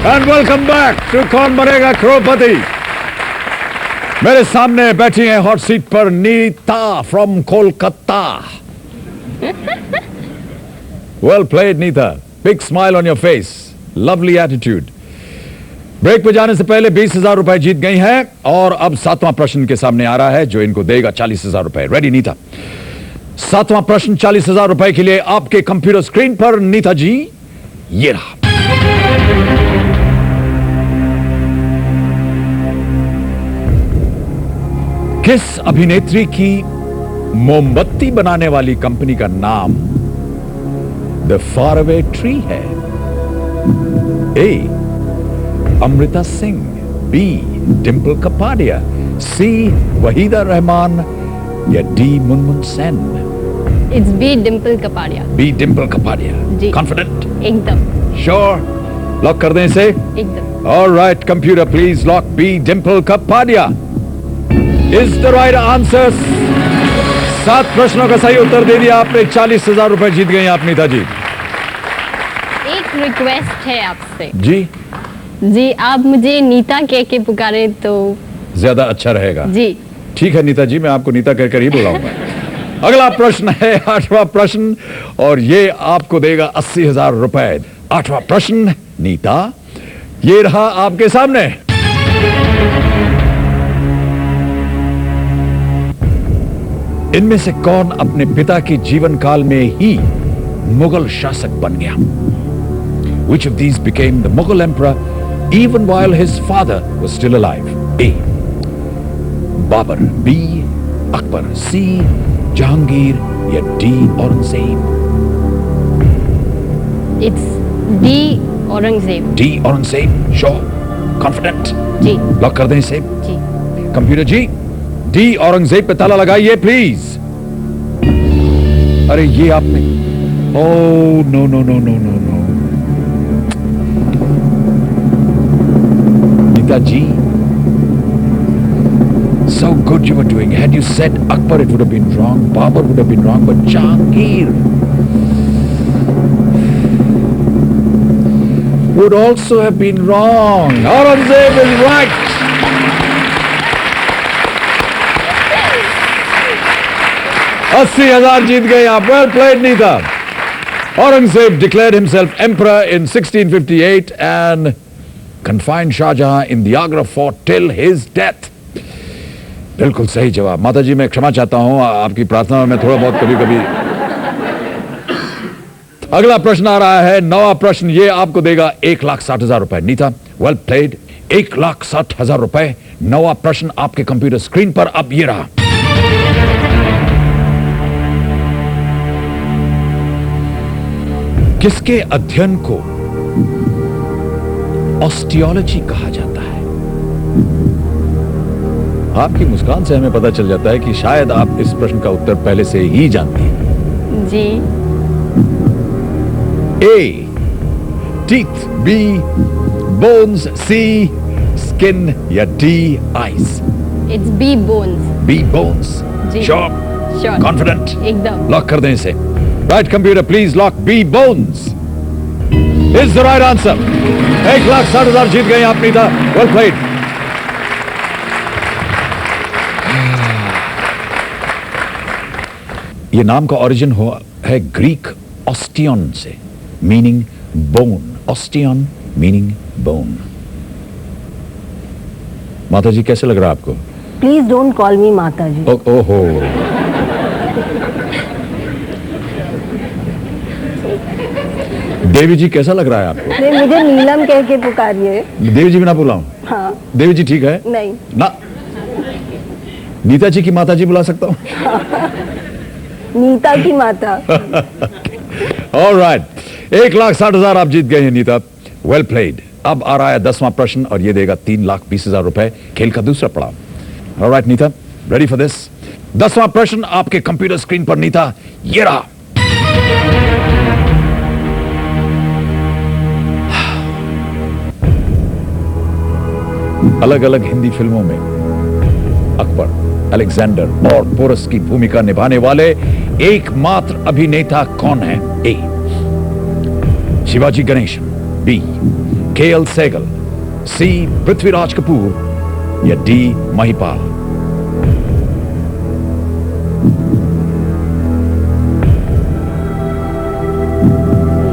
And welcome back to कौन बनेगा करोड़पति। मेरे सामने बैठी हैं हॉट सीट पर Nita from Kolkata. Well played Nita, big smile on your face, lovely attitude. Break पे जाने से पहले 20,000 रुपए जीत गई हैं और अब 7वां प्रश्न के सामने आ रहा है जो इनको देगा 40,000 रुपए। रेडी नीता? 7वां प्रश्न 40,000 रुपए के लिए आपके कंप्यूटर स्क्रीन पर नीता जी, ये रहा। किस अभिनेत्री की मोमबत्ती बनाने वाली कंपनी का नाम द फारअवे ट्री है? A Amrita Singh, B Dimple Kapadia, C Waheeda Rehman या D Munmun Sen? It's B Dimple Kapadia. B Dimple Kapadia, ji. Confident? एकदम श्योर? लॉक कर दें इसे? एकदम। Alright computer please lock B Dimple Kapadia is the right answer. 7 प्रश्नों का सही उत्तर दे दिया आपने, 40,000 रुपए जीत गई आप नीता जी। एक रिक्वेस्ट है आपसे। जी आप मुझे नीता कह के पुकारे तो ज्यादा अच्छा रहेगा। जी ठीक है नीता जी, मैं आपको नीता कहकर ही बुलाऊंगा। अगला प्रश्न है 8वां प्रश्न और ये आपको देगा 80,000 रुपए। 8वां प्रश्न नीता, ये रहा आपके सामने। इनमें से कौन अपने पिता के जीवन काल में ही मुगल शासक बन गया? Which of these became the Mughal emperor even while his father was still alive? A. Babur, B. Akbar, C. Jahangir या D. Aurangzeb? It's D Aurangzeb. D. Aurangzeb, sure, confident? जी लॉक कर दें इसे? जी। Computer ji, D. औरंगजेब पे ताला लगाइए please. अरे ये आपने, oh no no no no no no Nita ji, so good you were doing. Had you said Akbar it would have been wrong, Babur would have been wrong, but Jahangir would also have been wrong. Aurangzeb is right. 80,000 जीत गए आप। Well played Nita. Aurangzeb declared himself emperor in 1658 and confined Shahjahan in the Agra fort till his death. बिल्कुल सही जवाब। माता जी मैं क्षमा चाहता हूं, आपकी प्रार्थना में थोड़ा बहुत कभी कभी। अगला प्रश्न आ रहा है 9वां प्रश्न, ये आपको देगा 1,60,000 रुपए। नीता वेल प्लेड, 1,60,000 रुपए। 9वां प्रश्न आपके कंप्यूटर स्क्रीन पर अब ये रहा। किसके अध्ययन को ऑस्टियोलॉजी कहा जाता है? आपकी मुस्कान से हमें पता चल जाता है कि शायद आप इस प्रश्न का उत्तर पहले से ही जानती हैं। जी। A teeth, B bones, C skin या D eyes? It's B bones. B bones, जी। श्योर? कॉन्फिडेंट? एकदम। लॉक कर दें इसे। Right computer please lock B bones is the right answer. 1,60,000 जीत गए आप नीता। Well played. ये नाम का ओरिजिन हुआ है ग्रीक ऑस्टियन से, meaning bone. Osteon meaning bone. माता जी कैसे लग रहा है आपको? प्लीज डोंट कॉल मी माता जी। ओहो, देवी जी कैसा लग रहा है आपको? नहीं, मुझे नीलम कह के पुकारिए। देवी जी भी ना बुलाऊं? हाँ। देवी जी ठीक है? नहीं ना, नीता जी की माता जी बुला सकता हूं? नीता की माता। ऑलराइट, 1,60,000 आप जीत गए हैं नीता। Well played. अब आ रहा है 10वां प्रश्न और ये देगा 3,20,000 रुपए, खेल का दूसरा पड़ाव। Alright Neeta, ready for this? 10वां प्रश्न आपके कंप्यूटर स्क्रीन पर नीता, ये रहा। अलग अलग हिंदी फिल्मों में अकबर, अलेक्जेंडर और पोरस की भूमिका निभाने वाले एकमात्र अभिनेता कौन है? A Shivaji Ganesan, B KL Sehgal, C. Prithviraj Kapoor या D. Mahipal?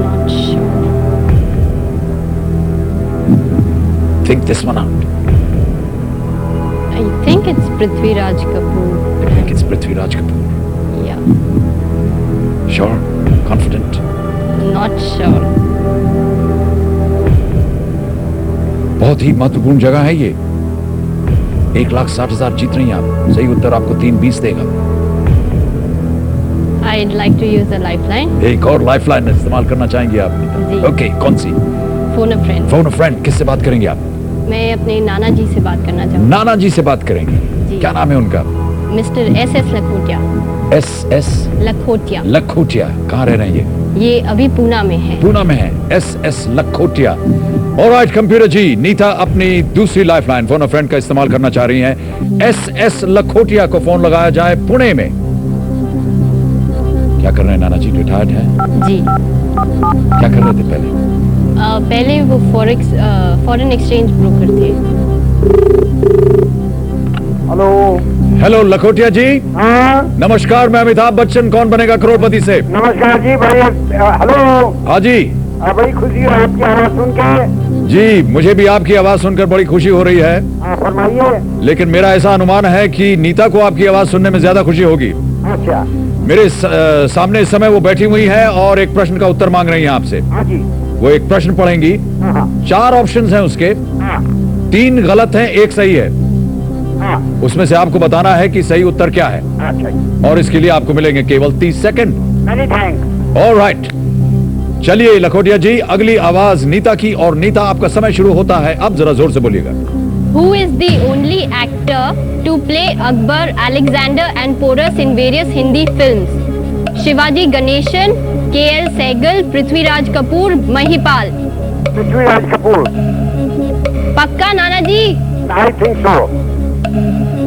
Not sure. Think this one out. I think it's Prithviraj Kapoor. I think it's Prithviraj Kapoor. Yeah. Sure? Confident? Not sure. बहुत ही महत्वपूर्ण जगह है ये। 1,60,000 जीत रही हैं आप। सही उत्तर आपको 320 देगा। I'd like to use a lifeline. एक और लाइफलाइन इस्तेमाल करना चाहेंगे आप? जी। ओके, कौन सी? Phone a friend. Phone a friend. किससे बात करेंगे आप? मैं अपने नाना जी से बात करना चाहूँगी। नाना जी से बात करेंगे। जी। क्या नाम है उनका? Mister SS Lakhotia. SS Lakhotia. Lakhotia. कहाँ रह रहे हैं ये? ये अभी पूना में है। पूना में है। SS लखोटिया। ऑलराइट कंप्यूटर जी, नीता अपनी दूसरी लाइफलाइन फोन अ फ्रेंड का इस्तेमाल करना चाह रही हैं। SS लखोटिया को फोन लगाया जाए पुणे में। क्या कर रहे हैं नाना जी? रिटायर्ड हैं? जी। क्या कर रहे थे पहले? पहले वो फॉरेन एक्सचेंज ब्रोकर थे। हेलो। हेलो लखोटिया जी। हाँ नमस्कार, मैं अमिताभ बच्चन, कौन बनेगा करोड़पति से। नमस्कार जी। बड़ी हेलो। हाँ जी। बड़ी खुशी है आपकी आवाज सुन के। जी, मुझे भी आपकी आवाज सुनकर बड़ी खुशी हो रही है। फरमाइए। लेकिन मेरा ऐसा अनुमान है कि नीता को आपकी आवाज सुनने में ज्यादा खुशी होगी। अच्छा। मेरे सामने इस समय वो बैठी हुई है और एक प्रश्न का उत्तर मांग रही हैं आपसे। हाँ जी। वो एक प्रश्न पढ़ेंगी। हाँ 4 ऑप्शंस हैं उसके। हाँ 3 गलत हैं, 1 सही है। हाँ। उसमें से आपको बताना है कि सही उत्तर क्या है। अच्छा जी। और इसके लिए आपको मिलेंगे केवल 30 सेकंड। Many thanks. ऑलराइट, चलिए लखोटिया जी, अगली आवाज नीता की, और नीता आपका समय शुरू होता है। अब जरा जोर से बोलिएगा। Who is the only actor to play Akbar, Alexander and Porus in various Hindi films? Shivaji Ganeshan, KL Sehgal, Prithviraj Kapoor, Mahipal. Prithviraj Kapoor. पक्का Nana ji? I think so.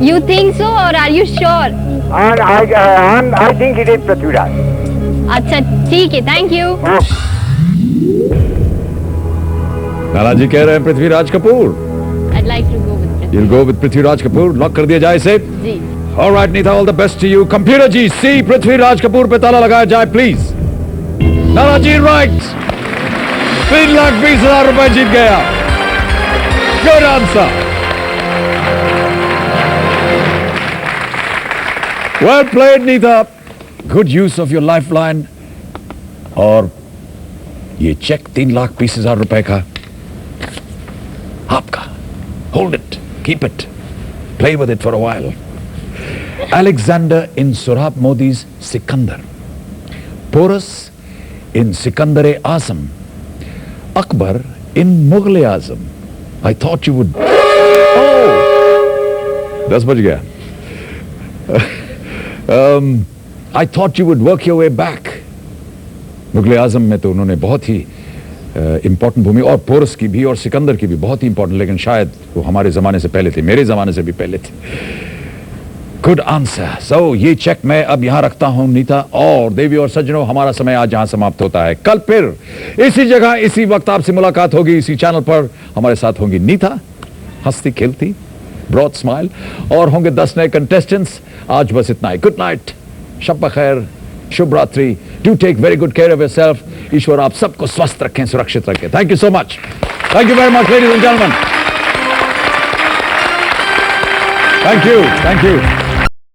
You think so or are you sure? I think it is Prithviraj. अच्छा ठीक है, thank you. नाना जी कह रहे हैं Prithviraj Kapoor. I'd like to go with Prithviraj. You'll go with Prithviraj Kapoor. Lock कर दिया जाए इसे। जी। Alright Neeta, all the best to you. Computer ji, C Prithviraj Kapoor पे ताला लगाया जाए प्लीज। Nana ji right. 3,20,000 रुपए जीत गया। Good answer. Well played Nita, good use of your lifeline. और ये चेक 3,20,000 रुपए का आपका। Hold it, keep it, play with it for a while. Alexander in Surab Modi's Sikandar, Porus in Sikandar-e-Azam, Akbar in Mughal-e-Azam. I thought you would. Oh, 10 बज गया. I thought you would work your way back. Mughal-e-Azam में तो उन्होंने बहुत ही important भूमि, और porous की भी और सिकंदर की भी बहुत ही इंपॉर्टेंट, लेकिन शायद वो हमारे जमाने से पहले थे, मेरे जमाने से भी पहले थे। Good answer. सो ये चेक मैं अब यहां रखता हूं नीता, और देवी और सज्जनों, हमारा समय आज यहां समाप्त होता है। कल फिर इसी जगह इसी वक्त आपसे मुलाकात होगी, इसी चैनल पर। हमारे साथ होंगी नीता, हंसती खेलती, ब्रॉड स्माइल, और होंगे 10 नए कंटेस्टेंट्स। आज बस इतना ही। गुड नाइट, शब बखैर, शुभ रात्रि। Do take very good care of yourself. ईश्वर आप सबको स्वस्थ रखें, सुरक्षित रखें। Thank you so much. Thank you very much ladies and gentleman. Thank you, thank you.